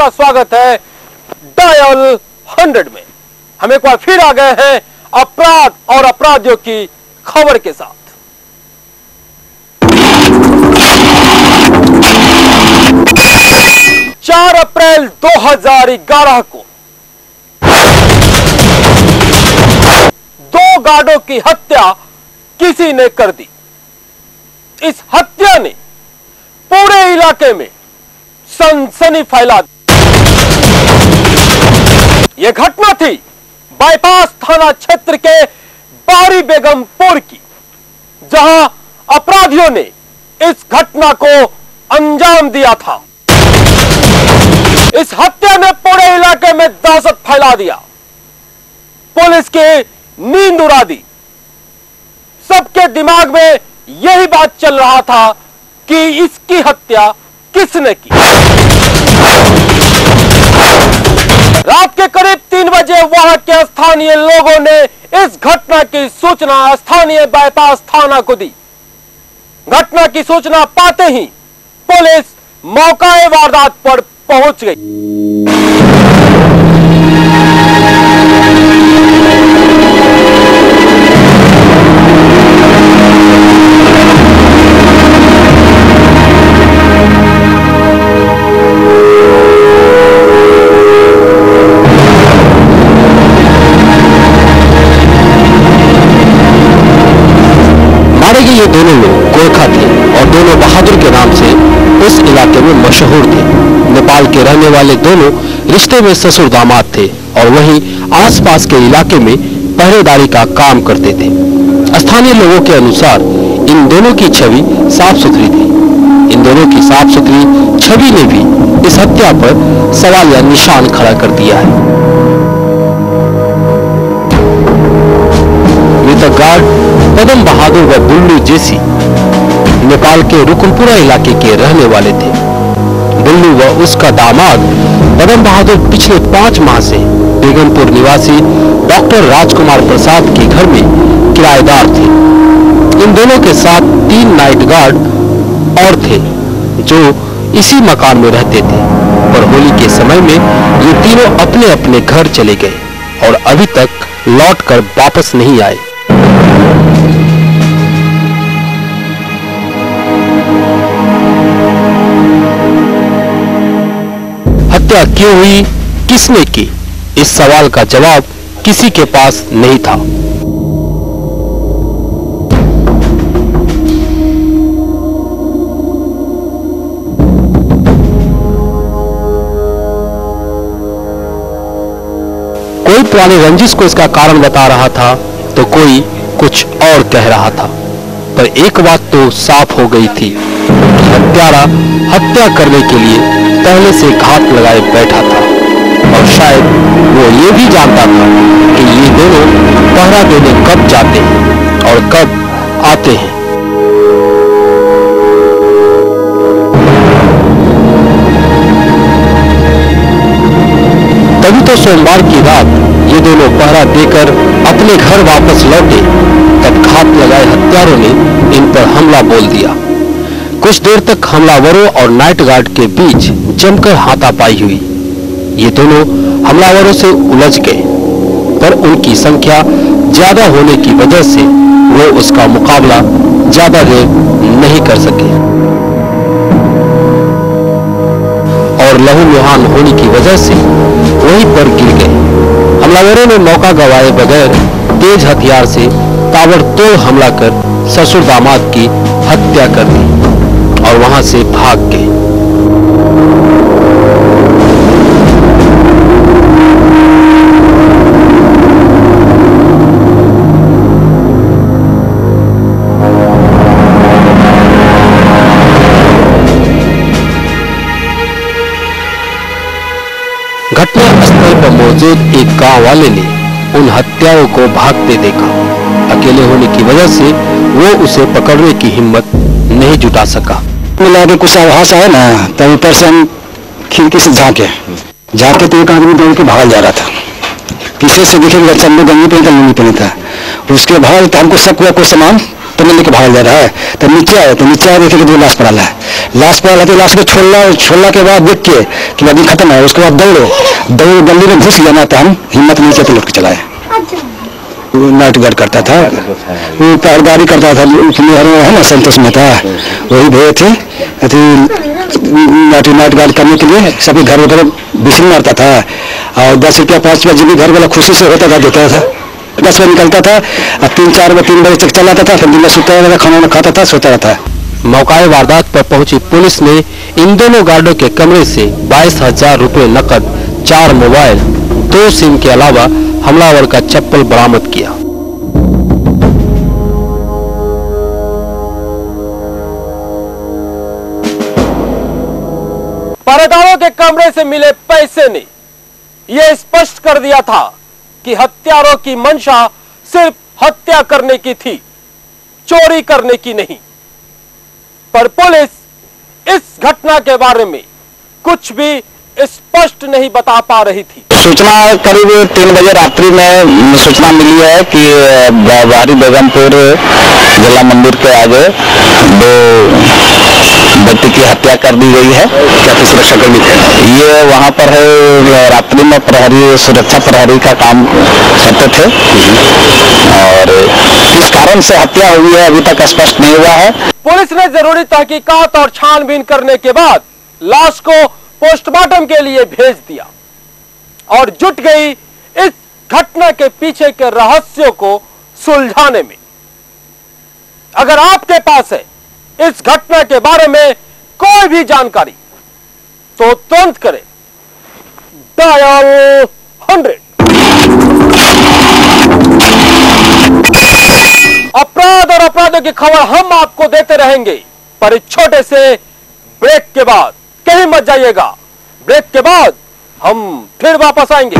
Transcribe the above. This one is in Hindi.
आपका स्वागत है डायल 100 में। हम एक बार फिर आ गए हैं अपराध और अपराधियों की खबर के साथ। 4 अप्रैल 2011 को 2 गार्डों की हत्या किसी ने कर दी। इस हत्या ने पूरे इलाके में सनसनी फैला दी। यह घटना थी बाईपास थाना क्षेत्र के बारी बेगमपुर की, जहां अपराधियों ने इस घटना को अंजाम दिया था। इस हत्या ने पूरे इलाके में दहशत फैला दिया, पुलिस की नींद उड़ा दी। सबके दिमाग में यही बात चल रहा था कि इसकी हत्या किसने की। रात के करीब 3 बजे वहां के स्थानीय लोगों ने इस घटना की सूचना स्थानीय बाईपास थाना को दी। घटना की सूचना पाते ही पुलिस मौके वारदात पर पहुंच गई। ये दोनों लोग गोरखा थे और दोनों बहादुर के नाम से इस इलाके में मशहूर थे। नेपाल के रहने वाले दोनों रिश्ते में ससुर दामाद थे और वहीं आसपास के इलाके में पहरेदारी का काम करते थे। स्थानीय लोगों के अनुसार इन दोनों की छवि साफ सुथरी थी। इन दोनों की साफ सुथरी छवि ने भी इस हत्या पर सवाल या निशान खड़ा कर दिया है। मृतक गार्ड पदम बहादुर व बुल्लू जेसी नेपाल के रुकुमपुरा इलाके के रहने वाले थे। बुल्लू व उसका दामाद पदम बहादुर पिछले 5 माह से बेगमपुर निवासी डॉक्टर राजकुमार प्रसाद के घर में किराएदार थे। इन दोनों के साथ 3 नाइट गार्ड और थे जो इसी मकान में रहते थे, पर होली के समय में ये तीनों अपने अपने घर चले गए और अभी तक लौटकर वापस नहीं आए। हत्या क्यों हुई, किसने की, इस सवाल का जवाब किसी के पास नहीं था। कोई पुरानी रंजिश को इसका कारण बता रहा था तो कोई कुछ और कह रहा था, पर एक बात तो साफ हो गई थी कि हत्यारा हत्या करने के लिए पहले से घात लगाए बैठा था और शायद वो ये भी जानता था कि ये दोनों पहरा देने कब जाते हैं और कब आते हैं। तभी तो सोमवार की रात ये दोनों पहरा देकर अपने घर वापस लौटे, तब घात लगाए हत्यारों ने इन पर हमला बोल दिया। कुछ देर तक हमलावरों और नाइट गार्ड के बीच जमकर हाथापाई हुई। ये दोनों हमलावरों से उलझ गए, पर उनकी संख्या ज्यादा होने की वजह से वो उसका मुकाबला ज्यादा देर नहीं कर सके और लहूलुहान होने की वजह से वहीं पर गिर गए। हमलावरों ने मौका गंवाए बगैर तेज हथियार से ताबड़तोड़ हमला कर ससुर दामाद की हत्या कर दी और वहां से भाग गए। घटनास्थल पर मौजूद एक गांव वाले ने उन हत्याओं को भागते देखा। अकेले होने की वजह से वो उसे पकड़ने की हिम्मत नहीं जुटा सका। मिला के कुछ आवाज आया ना, तब ऊपर से हम खिड़की से झांके तो एक आदमी दौड़ के भाग जा रहा था। पीछे से देखे चंदू गंजी पहनता लुंगी पहना था। उसके बाद हमको शक हुआ कोई सामान तो मैं लेके भाग जा रहा है। तो नीचे आए देखे कि जो लाश पड़ा है, तो लाश को छोड़ने के बाद देख के कि आदमी खत्म है, उसके बाद दौड़ गली में घुस गया ना, तो हम हिम्मत नीचे पे लौट के चलाए। वो नाइट गार्ड करता था, वो पहरेदारी करता था, है ना संतोष में था, वही भेजे थे नाइट गार्ड करने के लिए। सभी घर वगैरह बिजली मारता था, और 10 रुपया 5 रुपया जो भी घर वाला खुशी से होता था देता था। 10 बजे निकलता था और 3 बजे तक चलाता था, फिर दिन में सोता रहता था, खाना खाता था, सोता रहता है। मौकाए वारदात पर पहुंची पुलिस ने इन दोनों गार्डों के कमरे से 22,000 रुपए नकद, 4 मोबाइल, 2 सिम के अलावा हमलावर का चप्पल बरामद किया। पहरेदारों के कमरे से मिले पैसे ने यह स्पष्ट कर दिया था कि हत्यारों की मंशा सिर्फ हत्या करने की थी, चोरी करने की नहीं। पर पुलिस इस घटना के बारे में कुछ भी स्पष्ट नहीं बता पा रही थी। सूचना करीब 3 बजे रात्रि में सूचना मिली है कि बाहरी बेगमपुर जिला मंदिर के आगे 2 व्यक्ति की हत्या कर दी गई है। क्या सुरक्षा कर्मी थे? ये वहां पर है, रात्रि में प्रहरी, सुरक्षा प्रहरी का काम करते थे, और किस कारण से हत्या हुई है अभी तक स्पष्ट नहीं हुआ है। पुलिस ने जरूरी तहकीकात और छानबीन करने के बाद लाश को पोस्टमार्टम के लिए भेज दिया और जुट गई इस घटना के पीछे के रहस्यों को सुलझाने में। अगर आपके पास है इस घटना के बारे में कोई भी जानकारी, तो तुरंत करें डायल 100। अपराध और अपराधों की खबर हम आपको देते रहेंगे, पर इस छोटे से ब्रेक के बाद कहीं मत जाइएगा। ब्रेक के बाद हम फिर वापस आएंगे।